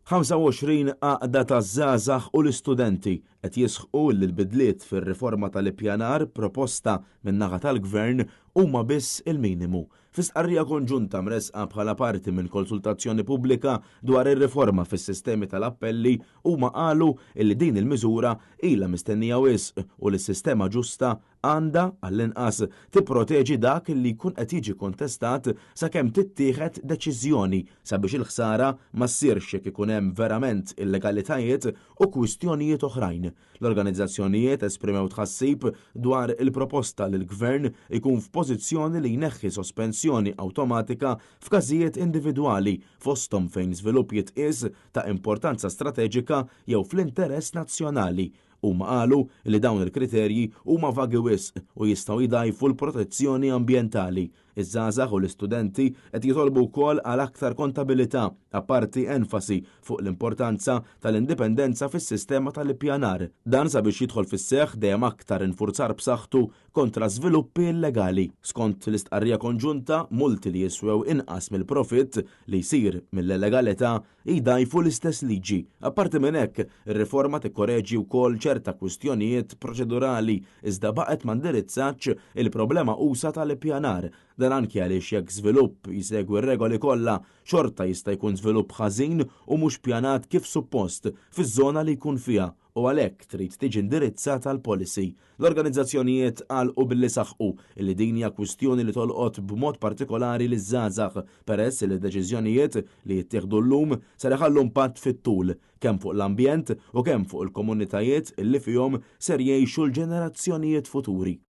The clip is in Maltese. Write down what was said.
25 għaqda taż-żgħażagħ u l-istudenti qed jisħqu li l-bidliet fir-riforma tal-ippjanar proposta min-naħa tal-Gvern huma biss il-minimu. Fi stqarrija konġunta mresqa bħala parti minn konsultazzjoni pubblika dwar ir-riforma fis-sistemi tal-appelli huma qalu li din il-miżura ilha mistennija wisq u l-sistema ġusta għandha għall-inqas tipproteġi dak li jkun qed jiġi kontestat sakemm tittieħed deċiżjoni sabiex il-ħsara ma ssirx jekk ikun hemm verament illegalitajiet u kwistjonijiet oħrajn. L-organizzazzjonijiet esprimew tħassib dwar il-proposta li l-Gvern ikun f'pożizzjoni li jneħħi sospensjoni awtomatika f'każijiet individwali fosthom fejn żvilupp jitqies ta' importanza strateġika jew fl-interess nazzjonali. Huma qalu li dawn il-kriterji huma vagi wisq u jistgħu jdajfu l-protezzjoni ambjentali. Iż-żgħażagħ u l-istudenti qed jitolbu wkoll għal aktar kontabilità apparti enfasi fuq l-importanza tal-indipendenza fis-sistema tal-ippjanar. Dan sabiex jidħol fis-seħħ dejjem aktar infurzar b'saħħtu kontra żviluppi illegali. Skont l-istqarrija konġunta, multi li jiswew inqas mill-profitt li jsir mill-illegalità jdajfu l-istess liġi. Apparti minn hekk, ir-riforma tikkoreġi wkoll ċerta kwistjonijiet proċedurali iżda baqgħet ma ndirizzax il-problema qusa tal-ippjanar. Dan anke għaliex jekk żvilupp jsegwi r-regoli kollha xorta jista' jkun żvilupp ħażin u mhux pjanat kif suppost fiż-żona li jkun fiha u għalhekk trid tiġi indirizzata l-policy. L-organizzazzjonijiet għalqu billi saħqu li din hija kwistjoni li tolqot b'mod partikolari liż-żgħażagħ peress li d-deċiżjonijiet li jittieħdu llum ser iħallu impatt fit-tul kemm fuq l-ambjent u kemm fuq il-komunitajiet illi fihom ser jgħixu l-ġenerazzjonijiet futuri.